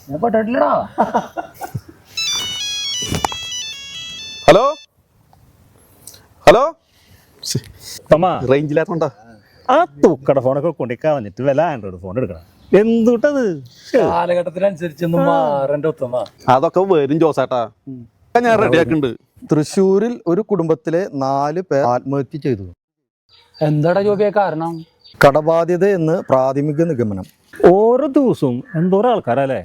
ഞാൻ പെട്ടിട്ടില്ലടാ. Hello hello റേഞ്ചില്ലാത്തോണ്ടാ ആ തൂക്കട ഫോണൊക്കെ കൊണ്ടിക്കാൻ വന്നിട്ട് വല്ല ആൻഡ്രോയിഡ് ഫോൺ എടുക്കണം. എന്തുട്ടത് കാലഘട്ടത്തിനനുസരിച്ചൊന്നും മാറണ്ട ഉത്തമ. അതൊക്കെ വരും ജോസാട്ടാ, ഞാൻ റെഡിയാക്കുന്നുണ്ട്. തൃശ്ശൂരിൽ ഒരു കുടുംബത്തിലെ 4 പേർ ആത്മഹത്യ ചെയ്തു. എന്താടാ ജോബിയെ കാരണം? കടബാധ്യത എന്ന് പ്രാഥമിക നിഗമനം. ഓരോ ദിവസവും എന്തോരം ആൾക്കാരല്ലേ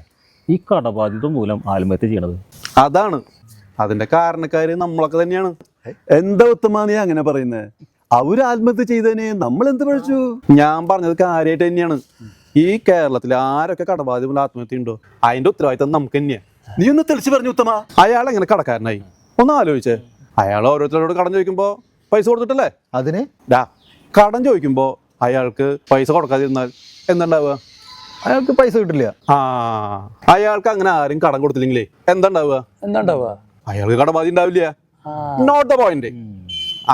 ഈ കടബാധ്യത മൂലം ആത്മഹത്യ ചെയ്യണത്. അതാണ് അതിന്റെ കാരണക്കാര് നമ്മളൊക്കെ തന്നെയാണ്. എന്താ ഉത്തമ നീ അങ്ങനെ പറയുന്നത്? അവര് ആത്മഹത്യ ചെയ്തതിന് നമ്മൾ എന്ത് പഴിച്ചു? ഞാൻ പറഞ്ഞത് കാര്യമായിട്ട് തന്നെയാണ്. ഈ കേരളത്തിൽ ആരൊക്കെ കടബാധ്യത മൂലം ആത്മഹത്യ ഉണ്ടോ അതിന്റെ ഉത്തരവാദിത്തം നമുക്ക് തന്നെയാ. നീ ഒന്ന് തെളിച്ച് പറഞ്ഞു ഉത്തമ. അയാൾ എങ്ങനെ കടക്കാരനായി ഒന്ന് ആലോചിച്ചേ. അയാൾ ഓരോരുത്തരോട് കടം ചോദിക്കുമ്പോ പൈസ കൊടുത്തിട്ടല്ലേ? അതിന് കടം ചോദിക്കുമ്പോ അയാൾക്ക് പൈസ കൊടുക്കാതിരുന്നാൽ എന്തുണ്ടാവുക? അയാൾക്ക് പൈസ കിട്ടില്ല. അയാൾക്ക് അങ്ങനെ ആരും കടം കൊടുത്തില്ലെങ്കിലേ എന്താണ്ടാവുക? അയാൾക്ക് കടബാധി ഉണ്ടാവില്ല. Not the point.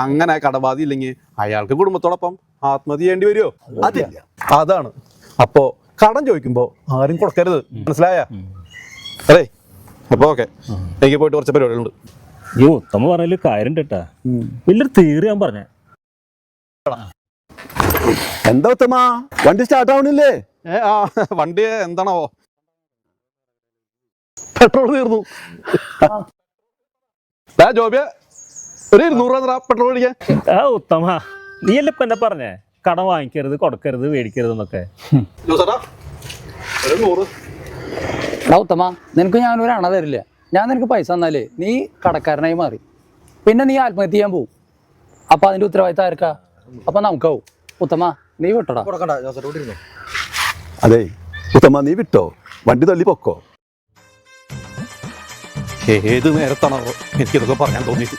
അങ്ങനെ കടബാധി ഇല്ലെങ്കിൽ അയാൾക്ക് കുടുംബത്തോടൊപ്പം ആത്മഹത്യ ചെയ്യേണ്ടി വരുമോ? അതില്ല. അതാണ്. അപ്പോ കടം ചോദിക്കുമ്പോ ആരും കൊടുക്കരുത്, മനസ്സിലായ? അതെ. അപ്പൊ ഓക്കെ, എനിക്ക് പോയിട്ട് കുറച്ച് പരിപാടികളുണ്ട്. ഈ ഉത്തമ പറഞ്ഞതിൽ കാര്യം കേട്ടാ, വലിയൊരു തീറി ഞാൻ പറഞ്ഞ. എന്താ ഉത്തമ വണ്ടി സ്റ്റാർട്ട് ആവണില്ലേ? വണ്ടി എന്താണോ പെട്രോൾ തീർന്നു. ജോബിയ ഒരു 200 രൂപ പെട്രോൾ അടിക്കാൻ. ആ ഉത്തമ നീയല്ലേ ഇപ്പൊ എന്നെ പറഞ്ഞേ കടം വാങ്ങിക്കരുത്, കൊടുക്കരുത്, മേടിക്കരുത് എന്നൊക്കെ. എടാ ഉത്തമ, നിനക്ക് ഞാനൊരു അണ തരില്ല. ഞാൻ നിനക്ക് പൈസ തന്നാലേ നീ കടക്കാരനായി മാറി. പിന്നെ നീ ആത്മഹത്യ ചെയ്യാൻ പോവും. അപ്പൊ അതിന്റെ ഉത്തരവാദിത്തം ആർക്കാ? അപ്പൊ നമുക്കാവും. ഉത്തമ നീ വിട്ടടാ. അതെ ഉത്തമ നീ വിട്ടോ, വണ്ടി തള്ളി പൊക്കോ. ഏത് നേരത്താണോ എനിക്കിതൊക്കെ പറയാൻ തോന്നിയിട്ട്?